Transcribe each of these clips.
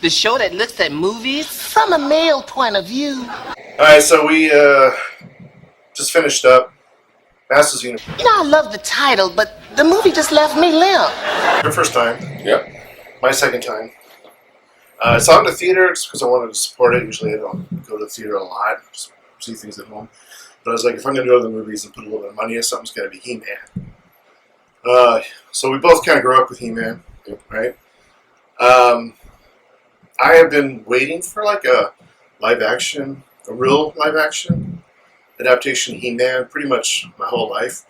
The show that looks at movies from a male point of view. Alright, so we just finished up Masters Universe. You know, I love the title, but the movie just left me limp. Your first time. Yep. My second time. I saw it in the theater because I wanted to support it. Usually I don't go to the theater a lot, just see things at home. But I was like, if I'm going to go to the movies and put a little bit of money in something, it's going to be He-Man. So we both kind of grew up with He-Man, right? I have been waiting for like a real live action adaptation of He-Man pretty much my whole life.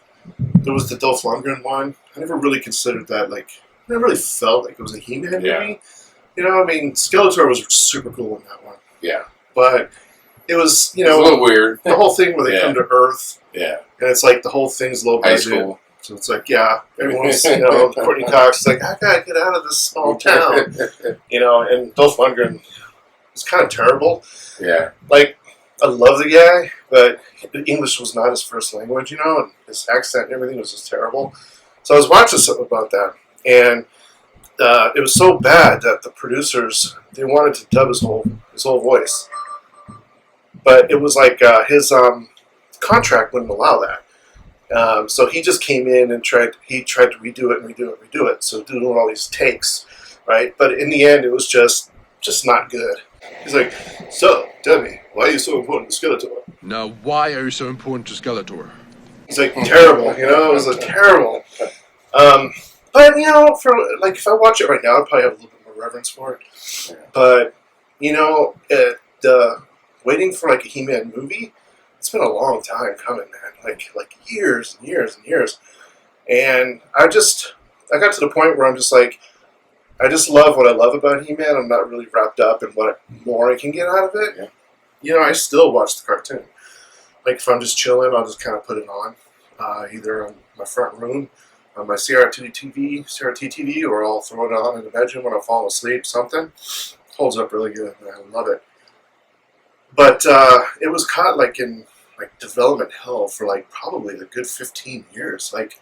There was the Dolph Lundgren one. I never really considered that, like, I never really felt like it was a He-Man movie. You know, I mean, Skeletor was super cool in that one. Yeah. But it was, you know, it's a little weird. The whole thing where they come to Earth. Yeah. And it's like the whole thing's low budget. High school. So it's like, yeah, everyone's, you know, Courtney Cox is like, I gotta get out of this small town. You know, and Dolph Lundgren was kind of terrible. Yeah. Like, I love the guy, but English was not his first language, you know, and his accent and everything was just terrible. So I was watching something about that, and it was so bad that the producers, they wanted to dub his whole voice. But it was like his contract wouldn't allow that. So he just came in and tried to redo it. So doing all these takes, right? But in the end, it was just not good. He's like, so, tell me, why are you so important to Skeletor? Now, why are you so important to Skeletor? He's like, terrible, you know? It was like, terrible. But, you know, for like, if I watch it right now, I'd probably have a little bit more reverence for it. But, you know, waiting for like a He-Man movie, it's been a long time coming, man. Like years and years and years. And I got to the point where I'm just like, I just love what I love about He-Man. I'm not really wrapped up in what more I can get out of it. Yeah. You know, I still watch the cartoon. Like, if I'm just chilling, I'll just kind of put it on, either on my front room, on my CRT TV, or I'll throw it on in the bedroom when I'm falling asleep, something. Holds up really good, man. I love it. But it was caught, like, in like development hell for, like, probably a good 15 years. Like,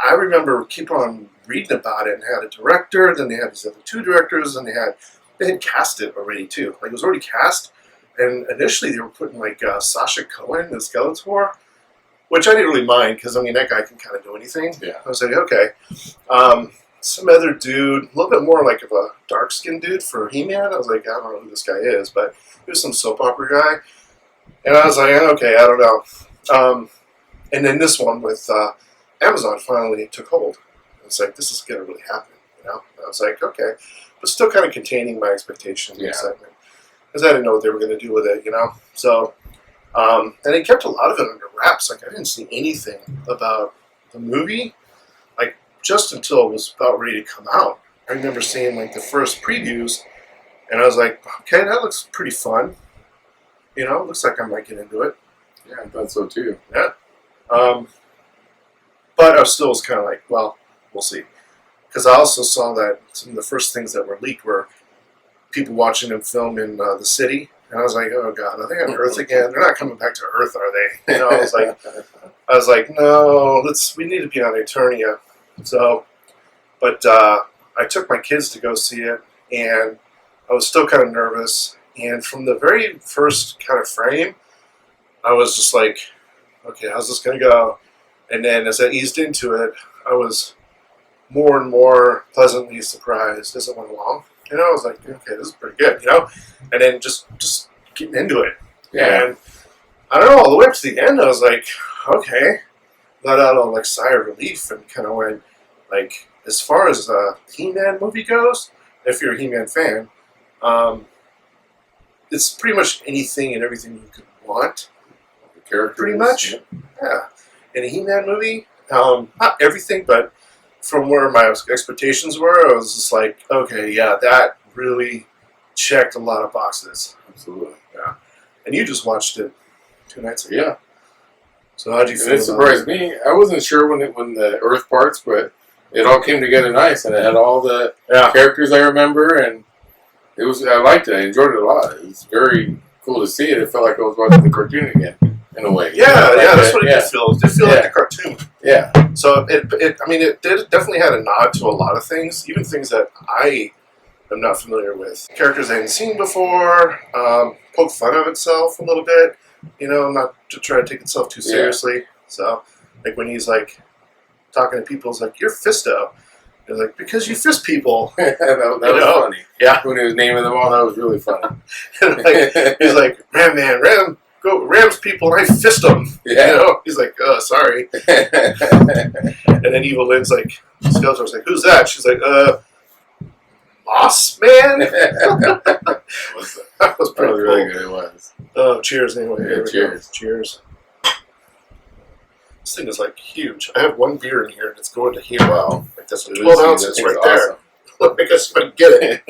I remember keep on reading about it, and had a director, then they had these other two directors, and they had cast it already too. Like, it was already cast, and initially they were putting like Sacha Cohen as Skeletor, which I didn't really mind because I mean that guy can kind of do anything. Yeah. I was like, okay. Some other dude, a little bit more like of a dark skinned dude for He-Man. I was like, I don't know who this guy is, but he was some soap opera guy, and I was like, okay, I don't know. And then this one with Amazon finally took hold. It's like, this is going to really happen, you know? And I was like, okay. But still kind of containing my expectations and excitement. Because I didn't know what they were going to do with it, you know? So, and they kept a lot of it under wraps. Like, I didn't see anything about the movie, like, just until it was about ready to come out. I remember seeing, like, the first previews, and I was like, okay, that looks pretty fun. You know, looks like I might get into it. Yeah, I thought so too. Yeah. But I still was kind of like, well, we'll see. Because I also saw that some of the first things that were leaked were people watching him film in the city. And I was like, oh, God, are they on Earth again? They're not coming back to Earth, are they? You know, I was like, no, we need to be on Eternia. So, but I took my kids to go see it, and I was still kind of nervous. And from the very first kind of frame, I was just like, okay, how's this going to go? And then as I eased into it, I was more and more pleasantly surprised as it went along. You know, I was like, okay, this is pretty good, you know? And then just getting into it. Yeah. And I don't know, all the way up to the end, I was like, okay. Let out a like sigh of relief and kind of went, like, as far as the He-Man movie goes, if you're a He-Man fan, it's pretty much anything and everything you could want. Pretty much. Yeah. In a He-Man movie, not everything, but from where my expectations were, I was just like, okay, yeah, that really checked a lot of boxes. Absolutely. Yeah. And you just watched it 2 nights ago. Yeah. So how'd you feel? It surprised me. I wasn't sure when the Earth parts, but it all came together nice, and it had all the characters I remember, and I liked it. I enjoyed it a lot. It was very cool to see it. It felt like I was watching the cartoon again. In a way. Yeah, that's what it did feel. It did feel like a cartoon. Yeah. So it definitely had a nod to a lot of things, even things that I I'm not familiar with. Characters I hadn't seen before, poke fun of itself a little bit, not to try to take itself too seriously. So, like when he's like talking to people, it's like, you're Fisto. They're like, because you fist people. that was funny. Yeah. When he was naming them all, that was really funny. He's like, Rams people, and I fist them. Yeah. He's like, sorry. And then Evil Lynn's like, Skeletor's like, who's that? She's like, Moss Man? That was pretty cool. Really good, it was. Oh, cheers anyway. Yeah, cheers. Cheers. This thing is like huge. I have one beer in here and it's going to here. Wow. Like that's 12 ounces right there. I guess if I can get it.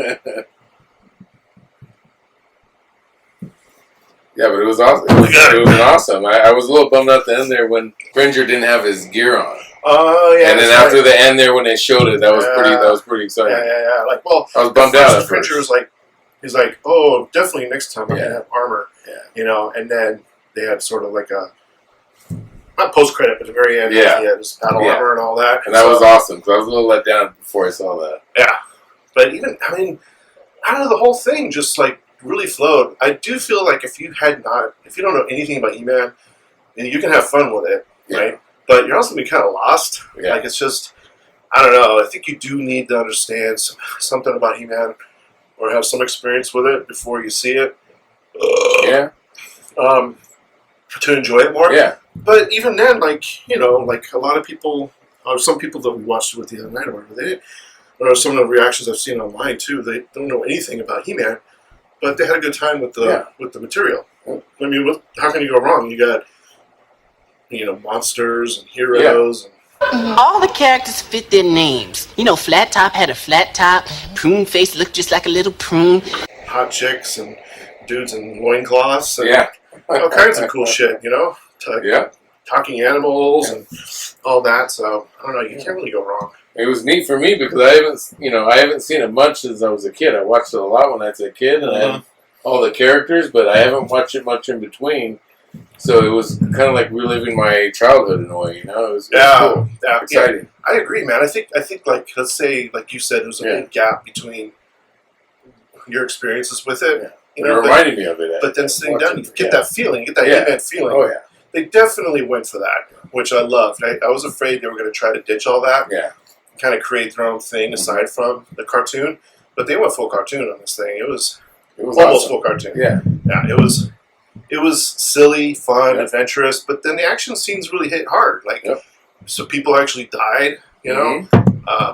Yeah, but it was awesome. It was awesome. I was a little bummed out at the end there when Cringer didn't have his gear on. Oh yeah. And then after the end there when they showed it, that was pretty exciting. Yeah. Like, well, I was bummed out at Cringer first. was like, he's like, oh, definitely next time I'm gonna have armor. Yeah. And then they had sort of like a not post credit, but at the very end, he had his battle armor and all that. And that was awesome. So I was a little let down before I saw that. Yeah, but even out of the whole thing, just like really flowed. I do feel like if you don't know anything about He-Man, you can have fun with it, right? But you're also gonna be kind of lost. Yeah. Like it's just, I don't know. I think you do need to understand something about He-Man or have some experience with it before you see it. Yeah. To enjoy it more. Yeah. But even then, like a lot of people, or some people that we watched it with the other night, or whatever, or some of the reactions I've seen online too, they don't know anything about He-Man, but they had a good time with the material. I mean, how can you go wrong? You got monsters and heroes. And All the characters fit their names. Flat Top had a flat top. Prune Face looked just like a little prune. hot chicks and dudes in loincloths and all kinds of cool shit. Talking animals and all that. So I don't know. You can't really go wrong. It was neat for me because I haven't seen it much since I was a kid. I watched it a lot when I was a kid, and I had all the characters, but I haven't watched it much in between. So it was kind of like reliving my childhood in a way, It was cool. Exciting. Yeah, I agree, man. I think like, let's say, like you said, there's a big gap between your experiences with it. It reminded me of it. But then sitting down, you get that feeling, you get that He-Man feeling. Oh yeah. They definitely went for that, which I loved. I was afraid they were going to try to ditch all that. Yeah. Kind of create their own thing aside from the cartoon, but they went full cartoon on this thing. It was almost awesome. full cartoon. Yeah. It was silly, fun, adventurous, but then the action scenes really hit hard. So people actually died.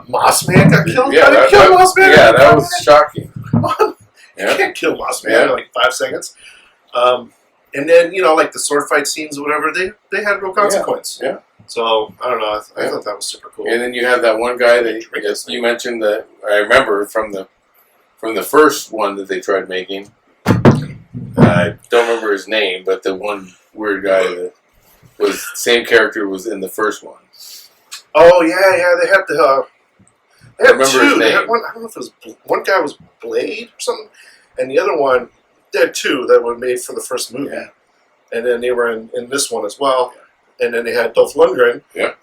Moss Man got killed. Yeah, Moss Man. Yeah, that was shocking. Come on, you can't kill Moss Man in like 5 seconds. And then like the sword fight scenes or whatever, they had real consequence. Yeah. So I don't know. I thought that was super cool. And then you had that one guy that you mentioned that I remember from the first one that they tried making. I don't remember his name, but the one weird guy that was same character was in the first one. Oh yeah. They had the. They had remember two. his They name. had one. I don't know if it was one guy was Blade or something, and the other one. They had two that were made for the first movie, and then they were in this one as well. And then they had Dolph Lundgren. Yeah.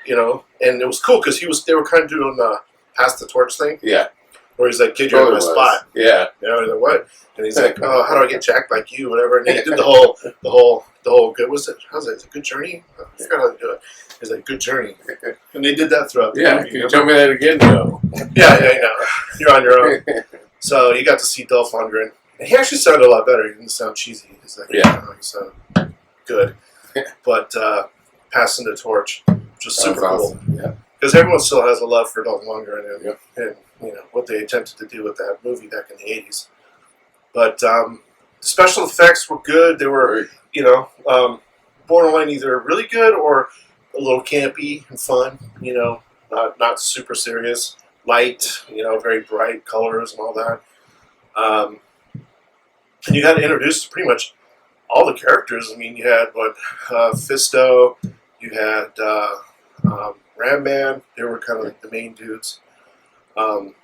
And it was cool because they were kind of doing the pass the torch thing. Yeah. Where he's like, "Kid, you're in my spot." Yeah. He's like, "What?" And he's like, "Oh, how do I get jacked like you?" Whatever. And he did the whole good. Was it? How's it? Is it Good Journey? I forgot how to do it. He's like, "Good Journey," and they did that throughout the movie. Can you tell me that again? No. Yeah. You're on your own. So you got to see Dolph Lundgren. And he actually sounded a lot better. He didn't sound cheesy. He's like, he sounded good. But passing the torch, which was super cool. Awesome. Yeah. Because everyone still has a love for Dolph Lundgren and what they attempted to do with that movie back in the 80s. But special effects were good. They were, borderline either really good or a little campy and fun. Not super serious. Light, very bright colors and all that. And you got introduced to pretty much all the characters. I mean, you had Fisto, you had Ram Man. They were kind of like the main dudes.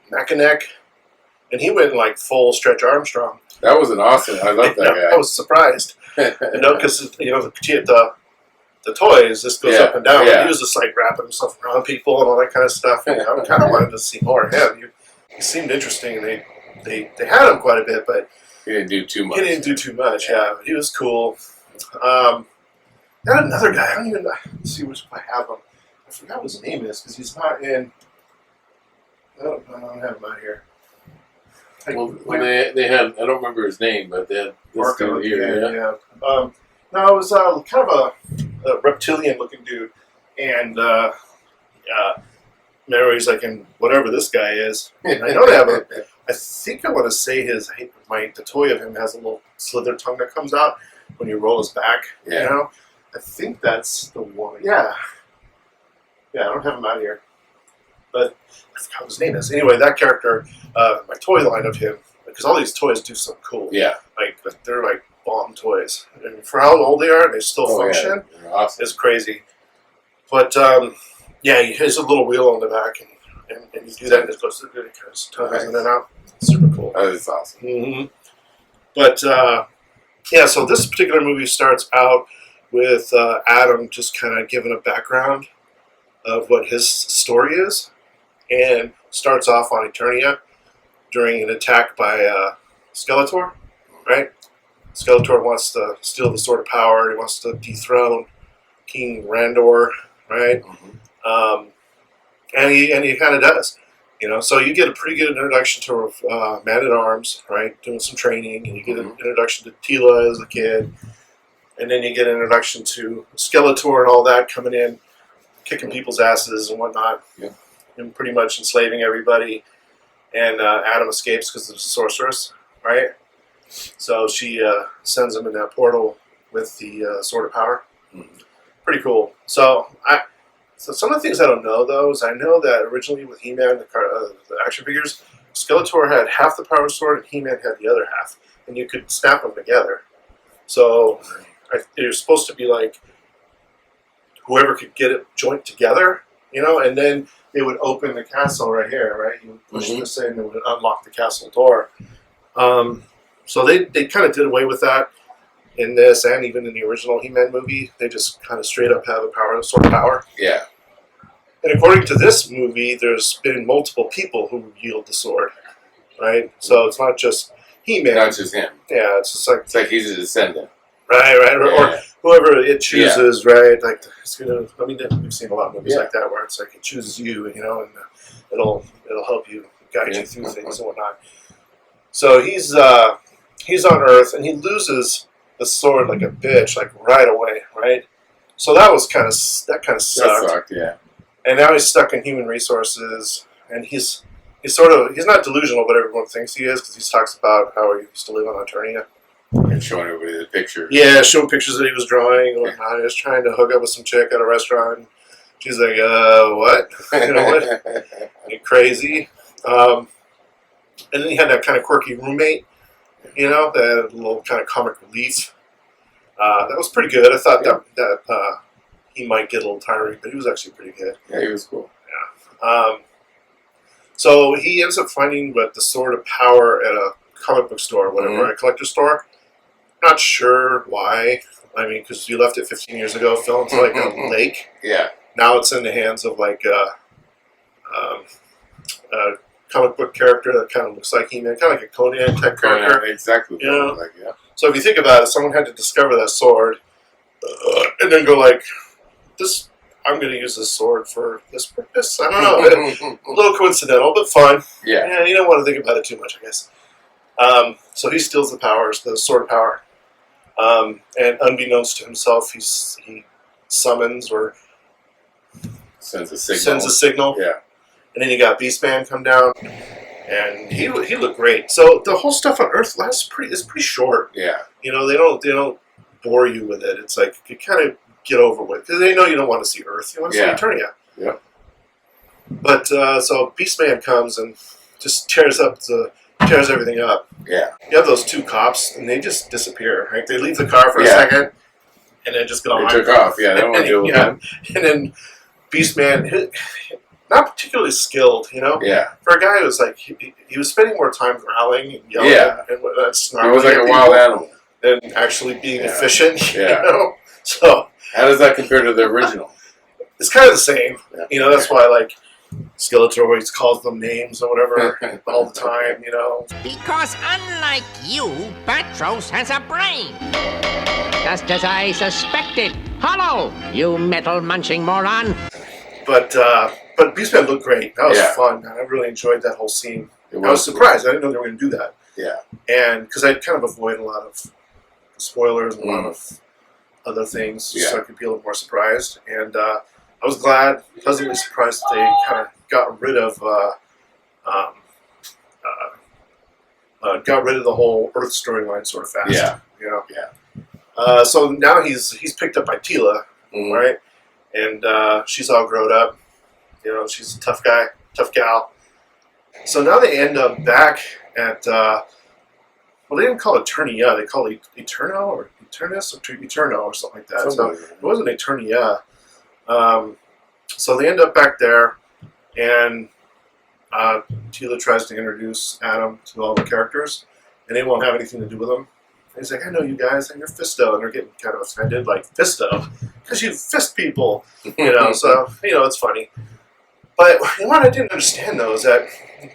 Mackinac, and he went like full Stretch Armstrong. That was an awesome. I love that guy. I was surprised, because the toys this goes up and down. Yeah. He was just like wrapping himself around people and all that kind of stuff. And I kind of wanted to see more of him. he seemed interesting, and they had him quite a bit, but he didn't do too much. He didn't do too much. Yeah, he was cool. Got another guy. I don't even see which I have him. I forgot what his name is because he's not in. I don't have him out here. Well, they had, I don't remember his name, but they had this dude here. Yeah. No, it was kind of a reptilian-looking dude, and he's like, in whatever this guy is. And I know they have I think I want to say the toy of him has a little slither tongue that comes out when you roll his back. Yeah. You know, I think that's the one. Yeah. Yeah, I don't have him out here, but I forgot what his name is. Anyway, that character, my toy line of him, because all these toys do something cool. Yeah. Like they're like bomb toys, and for how old they are, they still function. Yeah. Awesome. It's crazy. But yeah, he has a little wheel on the back, and you do that, and it goes tongues in and out. Super cool. That is awesome. Mm-hmm. But yeah, so this particular movie starts out with Adam just kind of giving a background of what his story is, and starts off on Eternia during an attack by Skeletor, right? Skeletor wants to steal the Sword of Power. He wants to dethrone King Randor, right? Mm-hmm. And he kind of does, you know. So you get a pretty good introduction to Man-at-Arms, right? Doing some training, and you get an introduction to Tila as a kid, and then you get an introduction to Skeletor and all that coming in, kicking people's asses and whatnot, and pretty much enslaving everybody. And Adam escapes because there's a sorceress, right? So she sends him in that portal with the Sword of Power. Mm-hmm. Pretty cool. So some of the things I don't know, though, is I know that originally with He-Man, the action figures, Skeletor had half the power sword and He-Man had the other half. And you could snap them together. So it was supposed to be like whoever could get it joint together, you know, and then they would open the castle right here, right? You would push this in and it would unlock the castle door. So they kind of did away with that in this, and even in the original He-Man movie. They just kind of straight up have a sword of power. Yeah. And according to this movie, there's been multiple people who wield the sword, right? So it's not just He-Man. Not just him. Yeah, it's just like... It's like he's a descendant. Right. Or whoever it chooses, right? Like, it's gonna... I mean, we've seen a lot of movies like that where it's like it chooses you, you know, and it'll help you, guide you through things and whatnot. So he's on Earth, and he loses the sword like a bitch, like right away, right? So that kind of sucked. That sucked, yeah. And now he's stuck in human resources, and he's not delusional, but everyone thinks he is because he talks about how he used to live on Eternia. And showing everybody the picture. Yeah, showing pictures that he was drawing and whatnot. He was trying to hook up with some chick at a restaurant. She's like, what? You know what? Are you crazy? And then he had that kind of quirky roommate, you know, that had a little kind of comic relief. That was pretty good. I thought that he might get a little tiring, but he was actually pretty good. Yeah, he was cool. Yeah. So he ends up finding the Sword of Power at a comic book store or whatever, a collector's store. Not sure why. I mean, because you left it 15 years ago, fell into like a lake. Yeah. Now it's in the hands of like a comic book character that kind of looks like He-Man, kind of like a Conan type character. Exactly. You know? Like, yeah. So if you think about it, someone had to discover that sword and then go like, "This, I'm going to use this sword for this purpose." I don't know. A little coincidental, but fun. Yeah. You don't want to think about it too much, I guess. So he steals the Sword of Power. And unbeknownst to himself, he summons or sends a signal. Yeah. And then you got Beastman come down, and he looked great. So the whole stuff on Earth is pretty short. Yeah. You know, they don't bore you with it. It's like you kind of get over with because they know you don't want to see Earth. You want to see Eternia. Yeah. But so Beastman comes and just tears everything up. Yeah. You have those two cops, and they just disappear. Right? They leave the car for a second, and then just go. They took off. Yeah, they don't want to deal with them. And then Beastman, not particularly skilled, you know. Yeah. For a guy who was like he was spending more time growling and yelling and snarling. He was like a wild animal than actually being efficient. Yeah. You know? So how does that compare to the original? It's kind of the same. Yeah. You know, that's why like Skeletor always calls them names or whatever all the time, you know. Because unlike you, Batros has a brain. Just as I suspected. Hollow, you metal-munching moron. But Beastman looked great. That was fun, man. I really enjoyed that whole scene. I was surprised. I didn't know they were going to do that. Yeah. And because I kind of avoid a lot of spoilers and a lot of other things, so I could be a little more surprised. And I was glad, pleasantly surprised that they kind of got rid of the whole Earth storyline sort of fast. Yeah. You know. Yeah. So now he's picked up by Tila, right? And she's all grown up. You know, she's a tough gal. So now they end up back at well, they didn't call it Eternia. They call it Eterno or Eternus or Eterno or something like that. So it wasn't Eternia. So they end up back there, and Tila tries to introduce Adam to all the characters, and they won't have anything to do with him. And he's like, I know you guys, and you're Fisto, and they're getting kind of offended, like, Fisto? Because you fist people, you know, so, you know, it's funny. But what I didn't understand, though, is that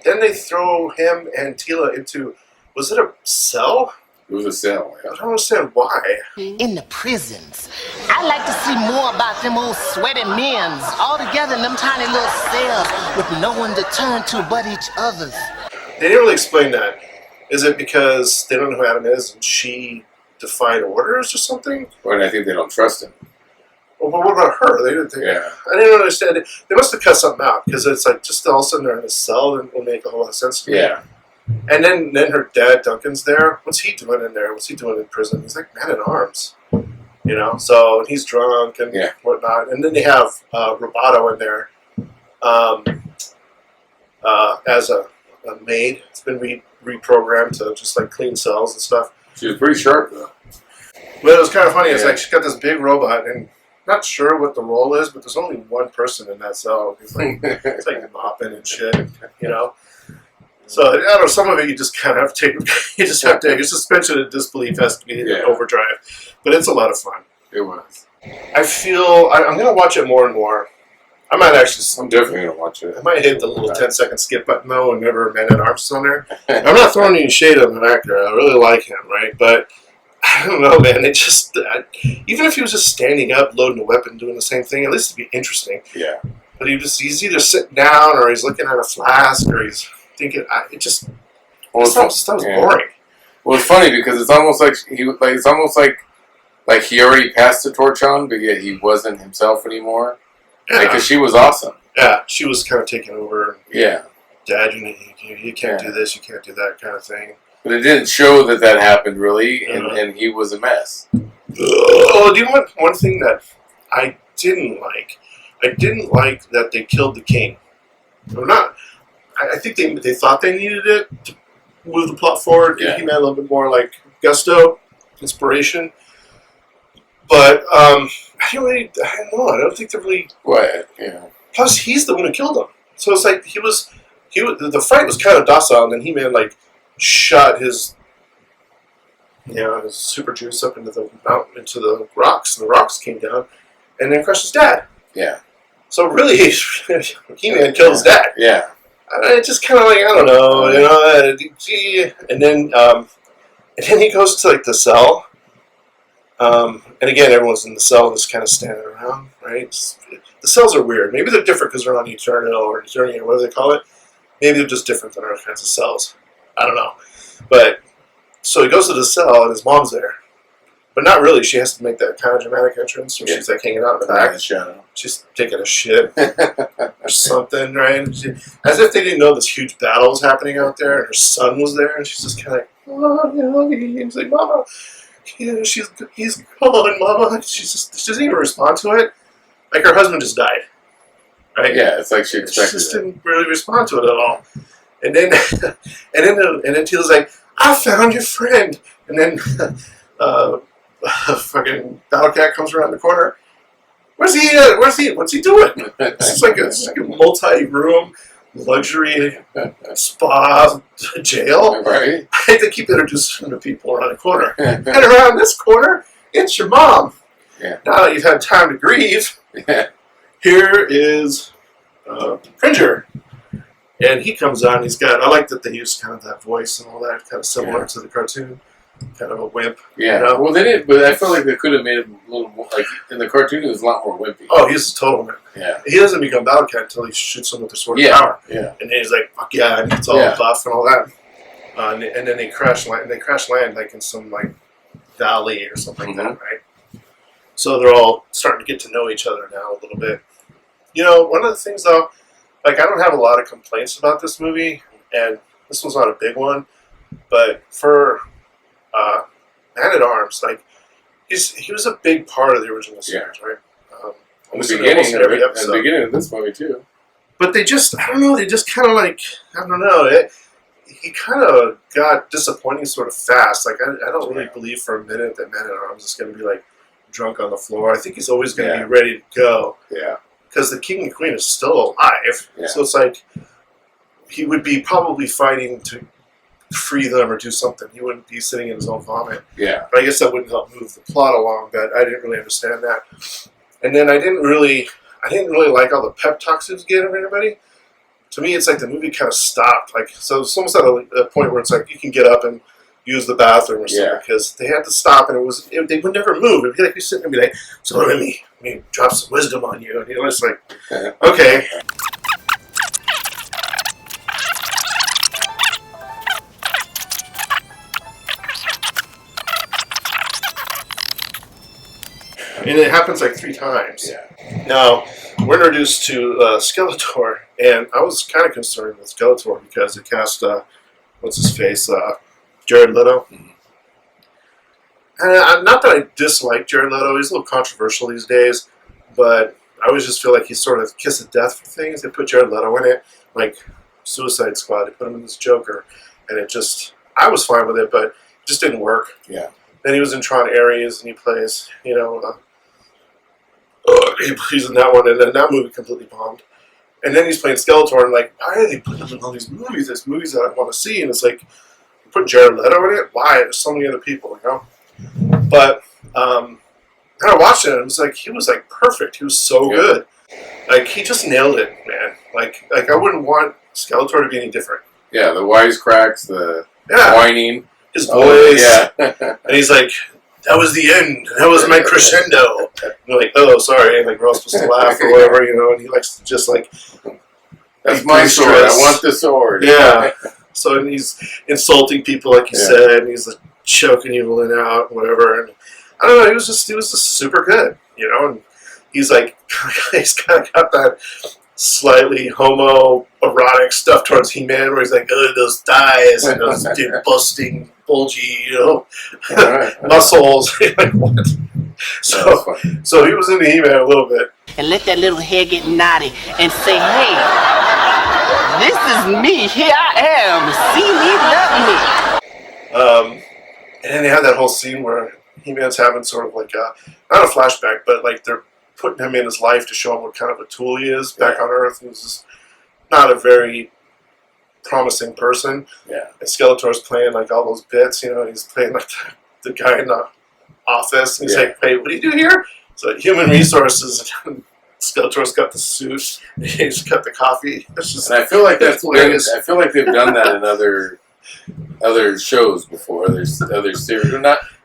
then they throw him and Tila into, was it a cell? It was a cell, yeah. I don't understand why. In the prisons. I'd like to see more about them old sweaty men's all together in them tiny little cells with no one to turn to but each other's. They didn't really explain that. Is it because they don't know who Adam is and she defied orders or something? Well, I think they don't trust him. Well, but what about her? They didn't think. Yeah. I didn't understand it. They must have cut something out because it's like just all of a sudden they're in a cell and it will make a whole lot of sense to me. Yeah. And then her dad, Duncan's there. What's he doing in there? What's he doing in prison? He's like man at arms. You know, so he's drunk and whatnot. And then they have Roboto in there as a maid. It's been reprogrammed to just like clean cells and stuff. She was pretty sharp though. But it was kind of funny. It's like she's got this big robot, and not sure what the role is, but there's only one person in that cell. It's like it's like mopping and shit, you know. So I don't know. Some of it you just kind of have to take. You just have to. Your suspension of disbelief has to be in overdrive. But it's a lot of fun. It was. I feel I'm going to watch it more and more. I might actually. I'm definitely gonna watch it. I might hit the little 10-second skip button though whenever Man at Arms is on there. I'm not throwing any shade on the actor. I really like him, right? But I don't know, man. It just even if he was just standing up, loading a weapon, doing the same thing, at least it'd be interesting. Yeah. But he's either sitting down or he's looking at a flask or he's thinking. It just stuff was boring. Well, it's funny because it's almost like it's almost like he already passed the torch on, but yet he wasn't himself anymore. Yeah. Because she was awesome. Yeah, she was kind of taking over. Yeah. Dad, you can't do this, you can't do that kind of thing. But it didn't show that happened really, and he was a mess. Oh, do you know one thing that I didn't like? I didn't like that they killed the king. Or not. I think they thought they needed it to move the plot forward. Yeah. He made a little bit more like gusto, inspiration. But I don't know. I don't think they're really. What? Yeah. Plus, he's the one who killed him. So it's like the fight was kind of docile, and then He-Man like shot his super juice up into the mountain, into the rocks, and the rocks came down, and then crushed his dad. Yeah. So really, He-Man killed his dad. Yeah. It's just kind of like I don't know, and then he goes to like the cell. And again, everyone's in the cell and just kind of standing around, right? The cells are weird. Maybe they're different because they're on Eternia or Eternia, or whatever they call it. Maybe they're just different than other kinds of cells. I don't know. But, so he goes to the cell and his mom's there. But not really. She has to make that kind of dramatic entrance where she's like hanging out in the back. She's taking a shit or something, right? As if they didn't know this huge battle was happening out there and her son was there. And she's just kind of like, oh, he's like, Mama. He's calling Mama. She doesn't even respond to it. Like her husband just died, right? Yeah, it's like she expected. She just didn't really respond to it at all. And then, and then Tila's like, "I found your friend." And then, fucking Battlecat comes around the corner. Where's he? What's he doing? It's like a multi-room luxury spa jail. Right. I think they keep introducing to people around the corner. And around this corner, it's your mom. Yeah. Now that you've had time to grieve, here is Cringer. And he comes on. He's got. I like that they use kind of that voice and all that, kind of similar to the cartoon. Kind of a wimp. Yeah. You know? Well, they did, but I felt like they could have made him a little more. Like in the cartoon, he was a lot more wimpy. Oh, he's a total man. Yeah. He doesn't become Battle Cat until he shoots him with the sword of power. Yeah. And then he's like, "Fuck yeah!" And it's all buff and all that. And then they crash land. They crash land like in some like valley or something like that, right? So they're all starting to get to know each other now a little bit. You know, one of the things though, like I don't have a lot of complaints about this movie, and this one's not a big one, but for Man-at-Arms, like he was a big part of the original series, right? In the beginning of this movie too. But they just, I don't know, they just kind of like, I don't know, he kind of got disappointing sort of fast. Like I don't really believe for a minute that Man-at-Arms is going to be like drunk on the floor. I think he's always going to be ready to go. Yeah. Because the king and queen is still alive. Yeah. So it's like he would be probably fighting to free them or do something. He wouldn't be sitting in his own vomit. Yeah. But I guess that wouldn't help move the plot along, but I didn't really understand that. And then I didn't really like all the pep talks he was getting from everybody. To me, it's like the movie kind of stopped. Like, so it's almost at a point where it's like you can get up and use the bathroom or something because they had to stop, and they would never move. It'd be like you sitting there and be like, "So let me drop some wisdom on you," and you're just like, "Okay." And it happens like 3 times. Yeah. Now, we're introduced to Skeletor, and I was kind of concerned with Skeletor because it cast, what's his face, Jared Leto. Mm-hmm. And not that I dislike Jared Leto, he's a little controversial these days, but I always just feel like he's sort of kiss of death for things. They put Jared Leto in it, like Suicide Squad, they put him in this Joker, and it just, I was fine with it, but it just didn't work. Yeah. Then he was in Tron Ares, and he plays, he's in that one, and then that movie completely bombed. And then he's playing Skeletor, and like, why are they putting him in all these movies? There's movies that I want to see, and it's like, put Jared Leto in it? Why? There's so many other people, But I watched it, and it was like, he was like perfect. He was so good. Like, he just nailed it, man. Like I wouldn't want Skeletor to be any different. Yeah, the wisecracks, the whining. His voice. And he's like, that was the end. That was my crescendo. And you're like, oh, sorry. And like, we're all supposed to laugh or whatever, and he likes to just like, that's my sword. I want the sword. Yeah. So, and he's insulting people, like you said, and he's like, choking Evelyn out and whatever. And I don't know, he was just super good, and he's like, he's kind of got that slightly homoerotic stuff towards He-Man where he's like, oh, those thighs and those big busting, bulgy, muscles. Like, what? So he was into He-Man a little bit. And let that little hair get naughty and say, hey, this is me. Here I am. See me, love me. And then they had that whole scene where He-Man's having sort of like not a flashback, but like they're putting him in his life to show him what kind of a tool he is back on Earth. He was just not a very promising person. Yeah. And Skeletor's playing like all those bits, he's playing like the guy in the office. And he's like, hey, what do you do here? So human resources. Skeletor's got the suit. He's got the coffee. It's just, and I feel like I feel like they've done that in other shows before. There's other series.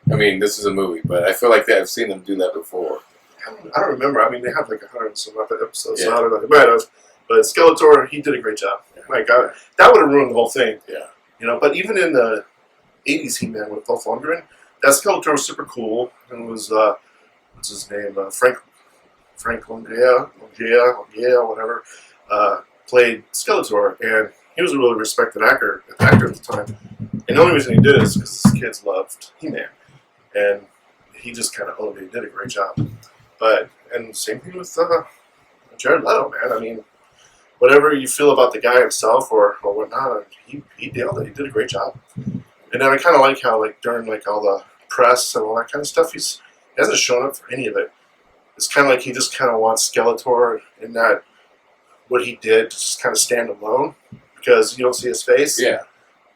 This is a movie, but I feel like I've seen them do that before. I don't remember. They have like 100 and some episodes, so I don't know. They might have. But Skeletor, he did a great job. Like, that would have ruined the whole thing. Yeah. But even in the 80s He-Man with Dolph Lundgren, that Skeletor was super cool. And it was, what's his name? Frank Langella, whatever, played Skeletor. And he was a really respected actor at the time. And the only reason he did it is because his kids loved He-Man. And he just kind of owned it. He did a great job. And same thing with Jared Leto, man. Whatever you feel about the guy himself or whatnot, he nailed it. He did a great job. And then I kind of like how, like, during like all the press and all that kind of stuff, he hasn't shown up for any of it. It's kind of like he just kind of wants Skeletor in that what he did to just kind of stand alone because you don't see his face. Yeah.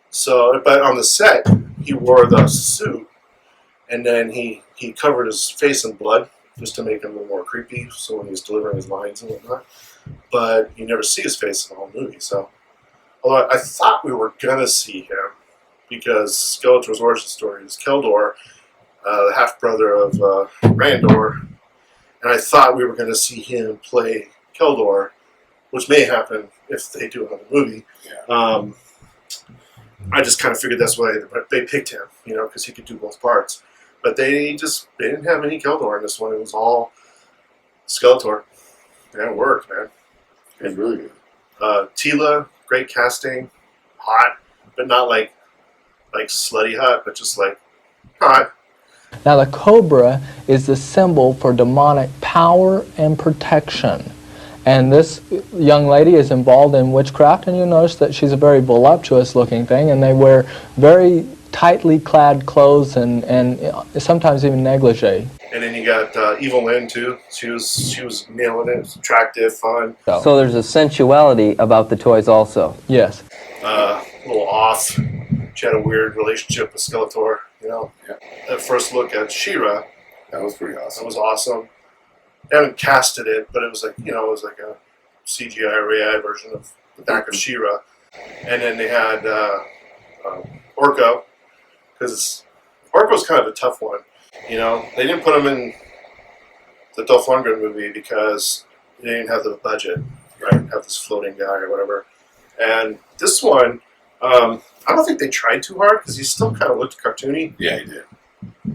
So, but on the set, he wore the suit, and then he covered his face in blood just to make him a little more creepy. So when he's delivering his lines and whatnot, but you never see his face in the whole movie. So, although I thought we were gonna see him because Skeletor's origin story is Keldor, the half brother of Randor, and I thought we were gonna see him play Keldor, which may happen if they do another movie. Yeah. I just kind of figured that's why they picked him, because he could do both parts. But they didn't have any Keldor in this one. It was all Skeletor. And it worked, man. It's really good. Tila, great casting, hot, but not like slutty hot, but just like hot. Now the cobra is the symbol for demonic power and protection. And this young lady is involved in witchcraft, and you'll notice that she's a very voluptuous looking thing, and they wear very tightly clad clothes and sometimes even negligee. And then you got Evil Lynn too. She was nailing it. It was attractive, fun. So there's a sensuality about the toys also. Yes. A little off. She had a weird relationship with Skeletor. Yeah. That first look at She-Ra, That was pretty that awesome. was awesome. They haven't casted it, but it was like it was like a CGI AI version of the back of She-Ra. And then they had Orko, because Orko's kind of a tough one. They didn't put him in the Dolph Lundgren movie because they didn't have the budget, right? Have this floating guy or whatever. And this one, I don't think they tried too hard because he still kind of looked cartoony. Yeah, he did.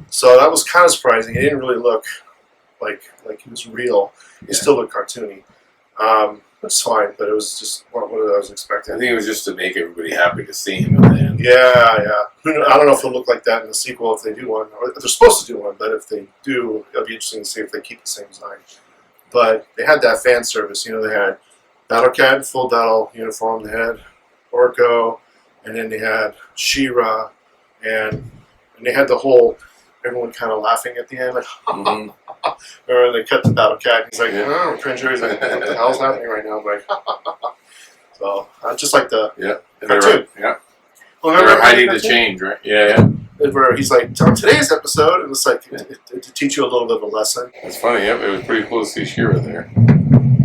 So that was kind of surprising. He didn't really look like he was real. He still looked cartoony. It's fine, but it was just what I was expecting. I think it was just to make everybody happy to see him in the end. Yeah. I don't know if it'll look like that in the sequel if they do one. Or they're supposed to do one, but if they do, it'll be interesting to see if they keep the same design. But they had that fan service. They had Battle Cat in full battle uniform. They had Orko, and then they had She-Ra, and they had the whole everyone kind of laughing at the end, like. Mm-hmm. Or they cut the Battle Cat. And he's like, oh, Cringer. He's like, what the hell's happening right now? I'm like, so just like the cartoon. Yeah. Well, They're remember hiding the change, right? Yeah. where he's like, on today's episode, and it's like to teach you a little bit of a lesson. It's funny. Yep, it was pretty cool to see She-Ra there.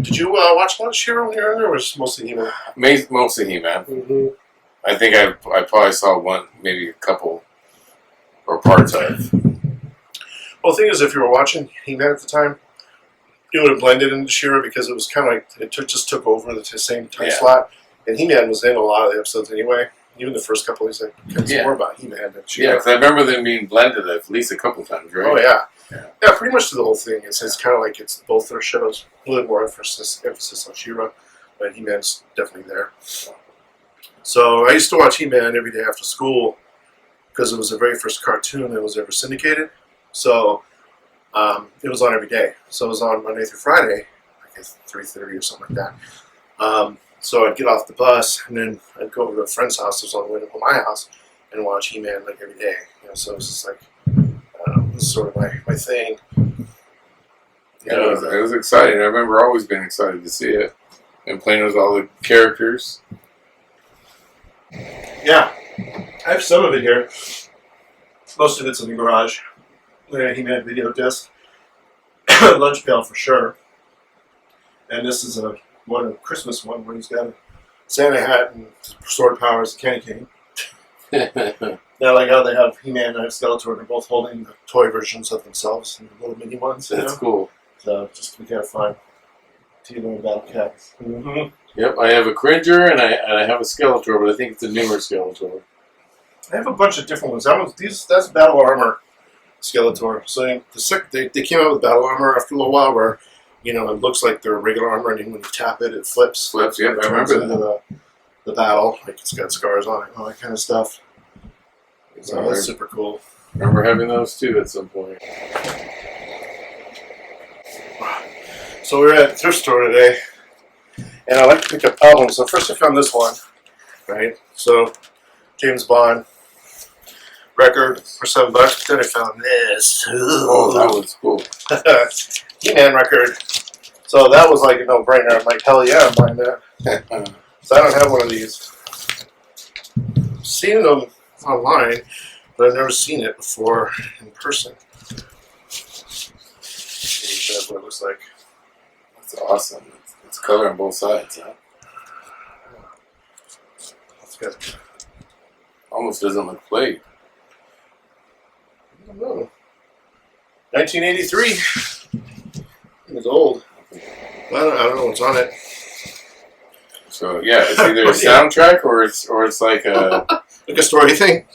Did you watch a lot of She-Ra when you were in there, or was it mostly He-Man? Mostly He-Man. Mm-hmm. I think I probably saw one, maybe a couple, or parts of. Well, the thing is, if you were watching He-Man at the time, you would have blended into She-Ra because it was kind of like it just took over the same time slot. And He-Man was in a lot of the episodes anyway. Even the first couple, he's like, it's more about He-Man than She-Ra. Yeah, because I remember them being blended at least a couple times, right? Oh, yeah. Yeah, pretty much through the whole thing. It's kind of like it's both their shows. A little more emphasis on She-Ra, but He-Man's definitely there. So I used to watch He-Man every day after school because it was the very first cartoon that was ever syndicated. So it was on every day. So it was on Monday through Friday, I guess 3:30 or something like that. So I'd get off the bus and then I'd go over to a friend's house that was on the way to my house and watch He-Man like every day. So it was just like, it was sort of my thing. Yeah, it was exciting. I remember always being excited to see it and playing with all the characters. Yeah, I have some of it here. Most of it's in the garage. He-Man video disc. Lunch pail for sure. And this is a Christmas one where he's got a Santa hat and sword powers, the Candy King. Now, like how they have He-Man and Skeletor, they're both holding the toy versions of themselves, and the little mini ones. That's cool. So just to be kind of fun. Tila and Battle Cat. Mm-hmm. Yep, I have a Cringer and I have a Skeletor, but I think it's a newer Skeletor. I have a bunch of different ones. That's Battle Armor Skeletor. So they came out with Battle Armor after a little while where, it looks like their regular armor, and then when you tap it, it flips. Flips, yep, I remember that. The battle, like it's got scars on it, all that kind of stuff. So that's super cool. I remember having those too at some point. So we were at the thrift store today, and I like to pick up albums. So first I found this one, right? So James Bond record for $7. Then I found this. Oh, that was cool. He-Man record. So that was like a no-brainer. I'm like, hell yeah, I'm buying that. So I don't have one of these. I've seen them online, but I've never seen it before in person. what it looks like. That's awesome. It's color on both sides, huh? That's good. Almost doesn't look played. I don't know. 1983. It's old. I don't know what's on it. So yeah, it's either a soundtrack or it's like a like a story thing.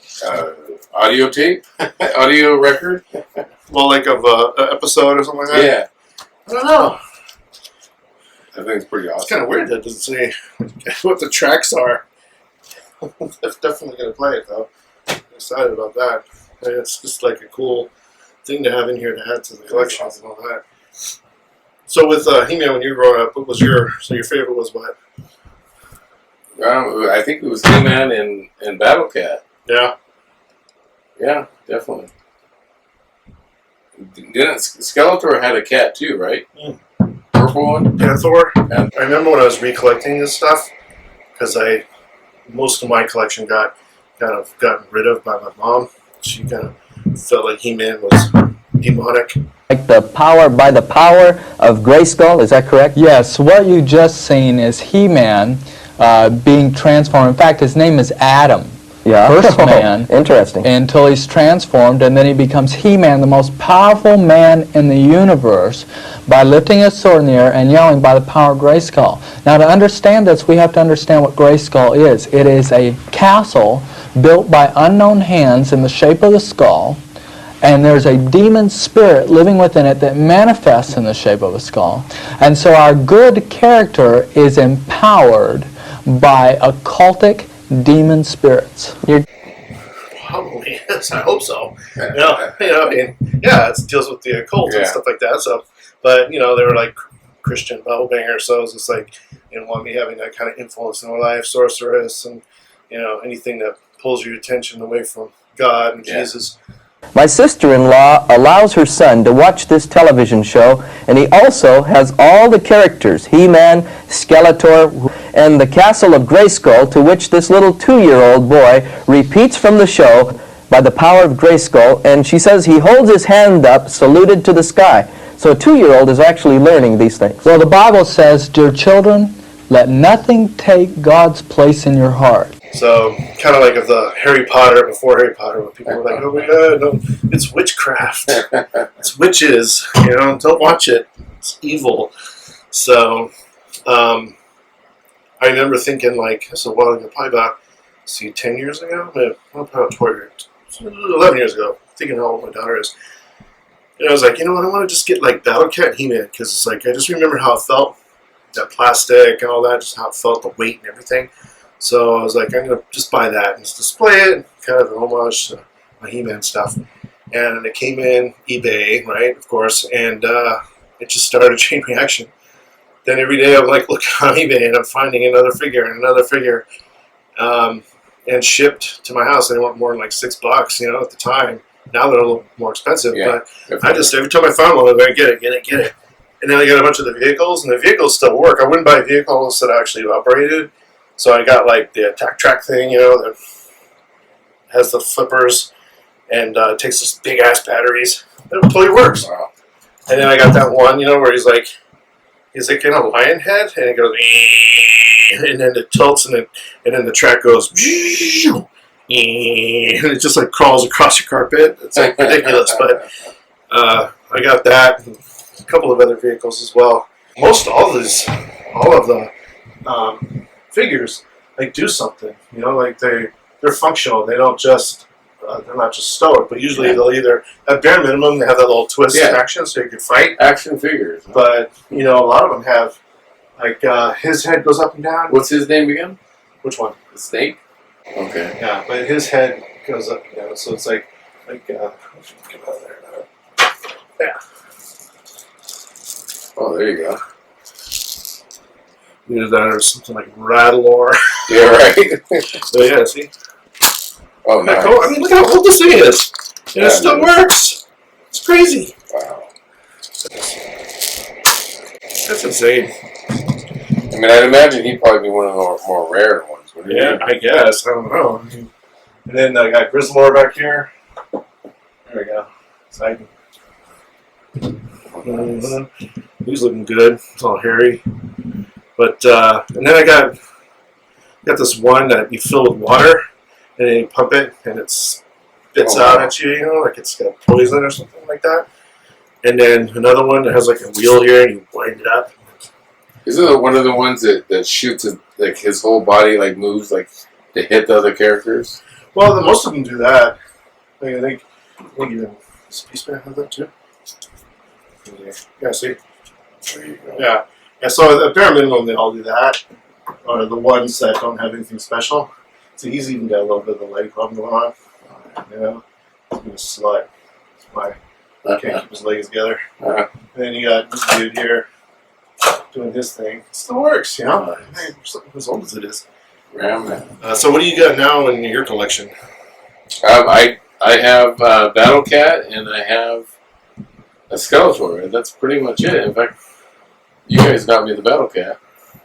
Audio tape, audio record. Well, like of an episode or something like that. Yeah, I don't know. I think it's pretty awesome. It's kind of weird that it doesn't say what the tracks are. I'm definitely gonna play it though. I'm excited about that. And it's just like a cool thing to have in here to add to the collection and all that. So with He-Man, when you were growing up, what was your favorite was what? I think it was He-Man and Battle Cat. Yeah. Yeah, definitely. Didn't Skeletor had a cat too, right? Purple one? Yeah, Thor. Yeah. I remember when I was recollecting this stuff, because most of my collection got kind of gotten rid of by my mom. She kind of felt like He-Man was demonic. Like by the power of Grayskull, is that correct? Yes, what you just seen is He-Man being transformed. In fact, his name is Adam. Yeah. First man. Interesting. Until he's transformed, and then he becomes He-Man, the most powerful man in the universe, by lifting his sword in the air and yelling by the power of Grayskull. Now, to understand this, we have to understand what Grayskull is. It is a castle built by unknown hands in the shape of the skull, and there's a demon spirit living within it that manifests in the shape of a skull. And so our good character is empowered by occultic demon spirits. Probably, yes, I hope so. I mean, yeah, it deals with the occult and stuff like that. So, but they were like Christian Bible bangers, so it's just like want me having that kind of influence in my life, sorceress, and anything that pulls your attention away from God and Jesus. My sister-in-law allows her son to watch this television show, and he also has all the characters, He-Man, Skeletor, and the Castle of Grayskull, to which this little 2-year-old boy repeats from the show by the power of Grayskull, and she says he holds his hand up, saluted to the sky. So a 2-year-old is actually learning these things. Well, the Bible says, "Dear children, let nothing take God's place in your heart." So, kind of like of the Harry Potter before Harry Potter, when people were like, "Oh my God, no, it's witchcraft, it's witches, don't watch it, it's evil." So, I remember thinking this a while ago, probably about 10 years ago, probably 11 years ago, thinking how old my daughter is. And I was like, you know what, I want to just get like Battle Cat and He-Man, because it's like I just remember how it felt, that plastic and all that, just how it felt, the weight and everything. So I was like, I'm going to just buy that and just display it, kind of an homage to my He-Man stuff. And it came in eBay, right, of course, and it just started a chain reaction. Then every day I'm like looking on eBay and I'm finding another figure and another figure, and shipped to my house. They weren't more than like $6, at the time. Now they're a little more expensive, but I just, every time I found one, I was like, get it. And then I got a bunch of the vehicles, and the vehicles still work. I wouldn't buy vehicles that actually operated. So I got like the attack track thing, that has the flippers and takes this big ass batteries. It totally works. Wow. And then I got that one, where he's like in a lion head, and it goes, and then it tilts, and then the track goes, and it just like crawls across your carpet. It's like ridiculous, but I got that, and a couple of other vehicles as well. All of the figures do something, like they're functional. They don't just they're not just stoic, but usually they'll either at bare minimum they have that little twist action so you can fight action figures. But a lot of them have his head goes up and down. What's his name again? Which one? The snake. Okay. Yeah, but his head goes up and down, so it's like get out of there now. Yeah. Oh, there you go. Either that or something like Rattlor. Yeah, right. So yeah, see. Oh, nice. Cool. I mean, look how old this thing is. And it still works. It's crazy. Wow. That's insane. I mean, I'd imagine he'd probably be one of the more rare ones, wouldn't he? Yeah, I guess. I don't know. And then I got Grizzlor back here. There we go. So Mm-hmm. He's looking good. It's all hairy. But and then I got this one that you fill with water, and then you pump it, and it spits out at you. You know, like it's got poison or something like that. And then another one that has like a wheel here, and you wind it up. Isn't it one of the ones that shoots it, like his whole body like moves like to hit the other characters? Well, most of them do that. I think even Spaceman has that too. Yeah, see? Yeah. Yeah, so at bare minimum, they all do that. Or the ones that don't have anything special. So he's even got a little bit of a leg problem going on. You know? He's been a slut. That's why he can't keep his legs together. And then you got this dude here doing his thing. It still works, you know? Hey, as old as it is. So what do you got now in your collection? I have Battle Cat and I have a Skeletor, and that's pretty much it. In fact, you guys got me the Battle Cat.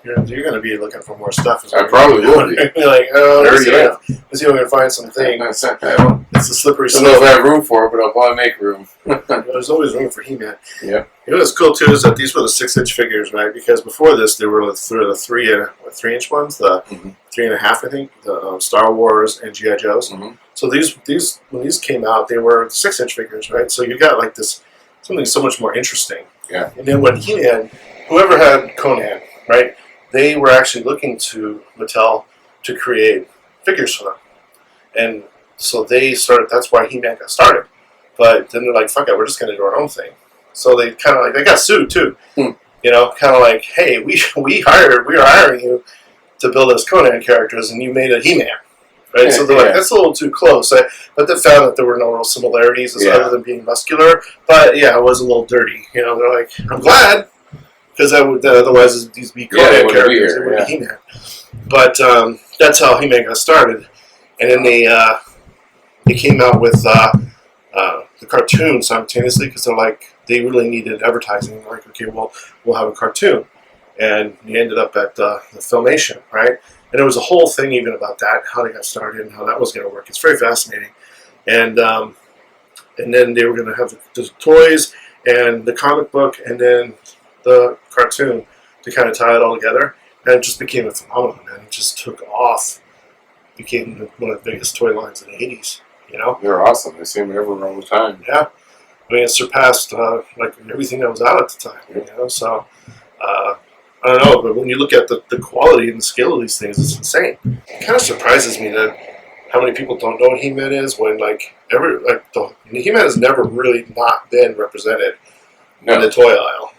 You're going to be looking for more stuff. I probably will be. You're like, oh, let's see if I'm going to find something. It's a slippery slope. I don't know if I have room for it, but I'll probably make room. There's always room for He-Man. Yeah. You know what's cool, too, is that these were the 6-inch figures, right? Because before this, they were the 3-inch ones, the 3.5, I think, the Star Wars and G.I. Joes. Mm-hmm. So these when these came out, they were 6-inch figures, right? So you got like this, something so much more interesting. Yeah. And then when He-Man, whoever had Conan, right? They were actually looking to Mattel to create figures for them. And so they started, that's why He-Man got started. But then they're like, fuck it, we're just going to do our own thing. So they kind of like, they got sued too. You know, kind of like, hey, we are hiring you to build us Conan characters and you made a He-Man. Right? So they're like, that's a little too close. But they found that there were no real similarities other than being muscular. But yeah, it was a little dirty. You know, they're like, I'm glad. Because that would otherwise these would be Conan characters. It would be He-Man. But that's how He-Man got started. And then they came out with the cartoon simultaneously because they're like, they really needed advertising. They're like, okay, well, we'll have a cartoon. And they ended up at the Filmation, right? And there was a whole thing even about that, how they got started and how that was going to work. It's very fascinating. And then they were going to have the toys and the comic book and then the cartoon to kind of tie it all together, and it just became a phenomenon, and it just took off. Became one of the biggest toy lines in the 80s, you know? They're awesome. I see them everywhere all the time. Yeah. I mean, it surpassed like everything that was out at the time, you know? So, I don't know, but when you look at the quality and the scale of these things, it's insane. It kind of surprises me that how many people don't know what He-Man is when, like, He-Man has never really not been represented in the toy aisle.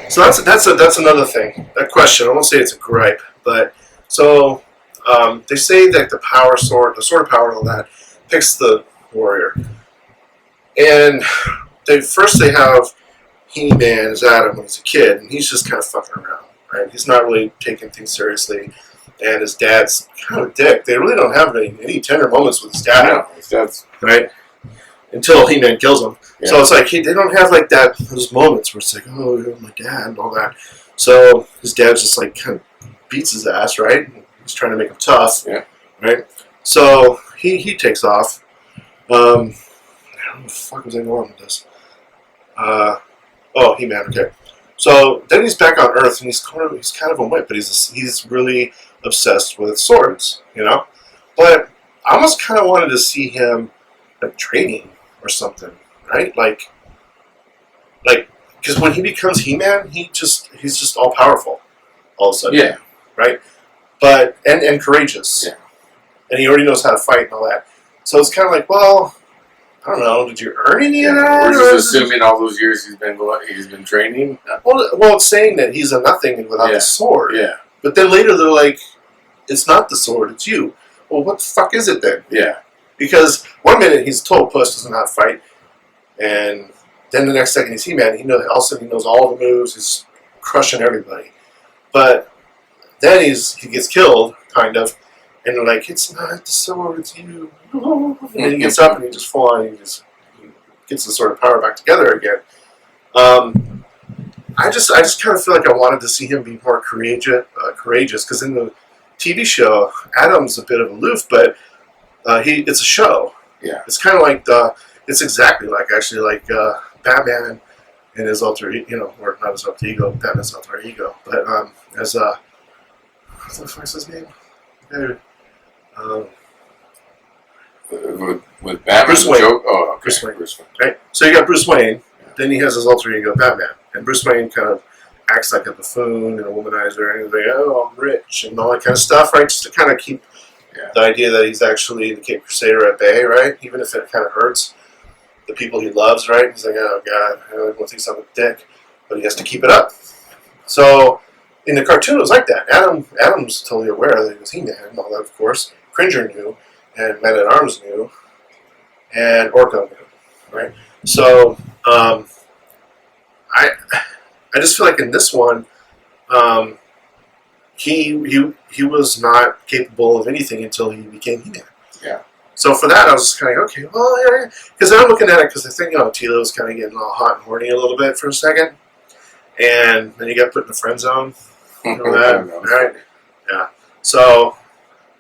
So that's another thing. That question, I won't say it's a gripe, but so they say that the sword of power and all that, picks the warrior. And they have He-Man as Adam when he's a kid, and he's just kind of fucking around, right? He's not really taking things seriously, and his dad's kind of a dick. They really don't have any tender moments with his dad. No, his dad's right? Until He-Man kills him. Yeah. So it's like, they don't have like those moments where it's like, oh, you're my dad and all that. So his dad just like kind of beats his ass, right? He's trying to make him tough, right? So he takes off. I don't know what the fuck was I going with this? He-Man, okay. So then he's back on Earth and he's kind of a wimp, but he's really obsessed with swords, you know? But I almost kind of wanted to see him like training or something, right? Like, because when he becomes He-Man, he's just all powerful, all of a sudden, right? But and courageous, and he already knows how to fight and all that. So it's kind of like, well, I don't know. Did you earn any of that? We're just assuming all those years he's been training. Well, it's saying that he's a nothing without the sword. Yeah. But then later they're like, it's not the sword, it's you. Well, what the fuck is it then? Yeah. Because one minute he's a total puss, doesn't know how to fight, and then the next second he's He-Man. All of a sudden he knows all the moves. He's crushing everybody. But then he gets killed, kind of, and they're like, it's not the sword, it's you. And then he gets up and he just full on, he gets the sort of power back together again. I just kind of feel like I wanted to see him be more courageous, because in the TV show, Adam's a bit of aloof, but it's a show. Yeah. It's kind of like it's exactly like actually like Batman in his alter, or not his alter ego, Batman's alter ego, but as what the fuck's his name? With Batman, Bruce Wayne. Oh, okay. Bruce Wayne. Right. So you got Bruce Wayne. Then he has his alter ego, Batman, and Bruce Wayne kind of acts like a buffoon and a womanizer, and he's like, "Oh, I'm rich," and all that kind of stuff, right? Just to kind of keep the idea that he's actually the Cape Crusader at bay, right? Even if it kind of hurts the people he loves, right? He's like, "Oh God, everyone thinks I'm a dick," but he has to keep it up. So in the cartoon, it was like that. Adam's totally aware that he was He-Man and all that, of course. Cringer knew, and Men at Arms knew, and Orko knew, right? So I just feel like in this one, he was not capable of anything until he became He-Man. Yeah. So for that, I was kind of okay. Well, yeah, because I'm looking at it because I think Tila was kind of getting all hot and horny a little bit for a second, and then he got put in the friend zone. You know that, right? Yeah. So,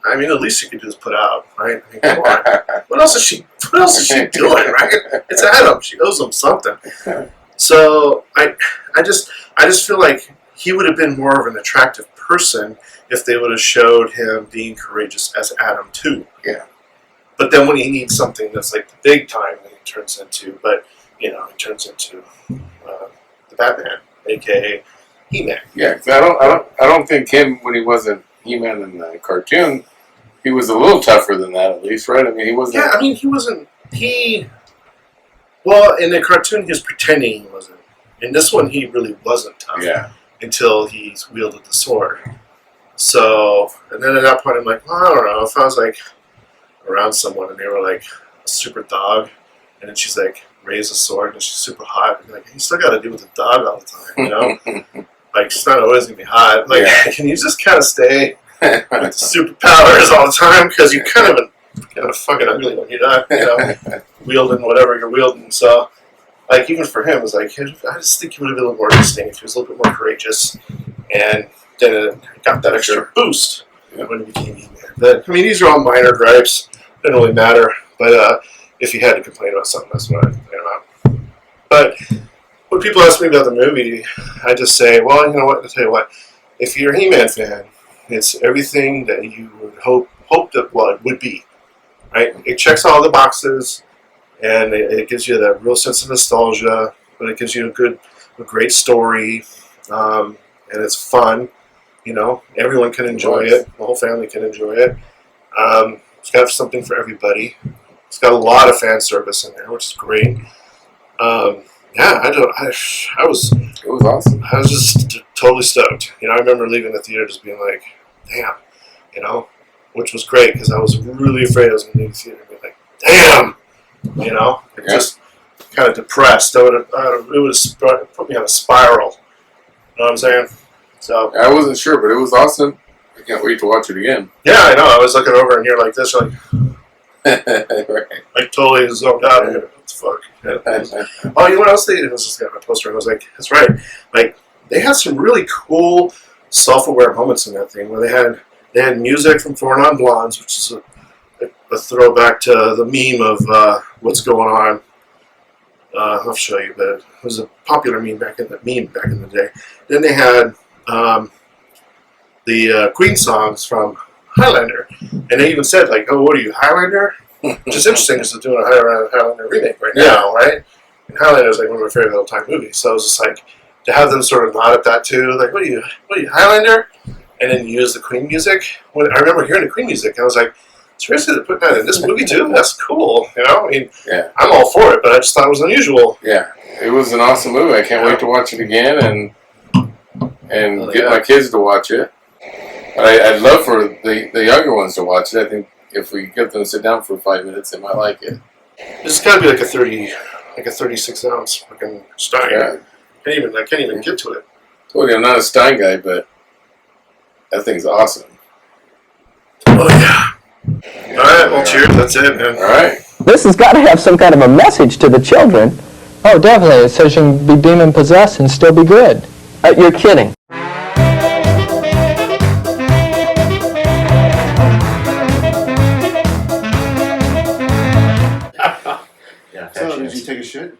I mean, at least you could do is put out, right? I mean, come on. What else is she doing, right? It's Adam. She owes him something. So I just feel like he would have been more of an attractive person if they would have showed him being courageous as Adam too. Yeah. But then when he needs something that's like the big time, then he turns into the Batman, aka He-Man. Yeah, cause I don't think him, when he wasn't He-Man in the cartoon, he was a little tougher than that, at least, right? I mean, he wasn't. Yeah, I mean, he wasn't. Well, in the cartoon, he was pretending he wasn't. In this one, he really wasn't tough. Yeah. Until he wielded the sword. So, and then at that point, I'm like, well, I don't know. If I was like around someone and they were like a super dog, and then she's like raised a sword and she's super hot, I'd be like, you still got to deal with the dog all the time, you know? Like, she's not always gonna be hot. Like, can you just kind of stay with the superpowers all the time? Because you're kind of fucking ugly when you're not, wielding whatever you're wielding. So, like, even for him, it was like, I just think he would have been a little more interesting if he was a little bit more courageous, and then it got that extra boost when he became He-Man. But I mean, these are all minor gripes; didn't really matter. But if you had to complain about something, that's what I'd complain about. But when people ask me about the movie, I just say, well, you know what? I'll tell you what. If you're a He-Man fan, it's everything that you would hope that it would be. Right? It checks all the boxes, and it gives you that real sense of nostalgia. But it gives you a great story, and it's fun. Everyone can enjoy it. The whole family can enjoy it. It's got something for everybody. It's got a lot of fan service in there, which is great. It was awesome. I was just totally stoked. I remember leaving the theater just being like, damn, which was great because I was really afraid I was going to leave the theater and be like, damn, just kind of depressed. It would have put me on a spiral. You know what I'm saying? So I wasn't sure, but it was awesome. I can't wait to watch it again. Yeah, I know. I was looking over and you're like this, like, right. Like totally zoned out here. What the fuck? Yeah. Oh, you know what else it was just got my poster, and I was like, that's right. Like, they had some really cool self-aware moments in that thing where they had music from Four Non Blondes, which is a throwback to the meme of what's going on. I'll show you, but it was a popular meme back in the day. Then they had the Queen songs from Highlander, and they even said like, "Oh, what are you, Highlander?" Which is interesting because they're doing a Highlander remake right now, right? And Highlander is like one of my favorite all-time movies. So I was just like, to have them sort of nod at that too, like, "What are you, Highlander?" And then use the Queen music. When I remember hearing the Queen music, I was like, seriously, they're putting that in this movie too? That's cool, I mean, I'm all for it, but I just thought it was unusual. Yeah, it was an awesome movie. I can't wait to watch it again and get my kids to watch it. I'd love for the younger ones to watch it. I think if we get them to sit down for 5 minutes, they might like it. This has got to be like a 36-ounce fucking Stein. Yeah. I can't even get to it. Told you I'm not a Stein guy, but that thing's awesome. Oh yeah. All right. Well, cheers. That's it, man. All right. This has got to have some kind of a message to the children. Oh, definitely. It says you can be demon possessed and still be good. You're kidding. So, did you take a shit?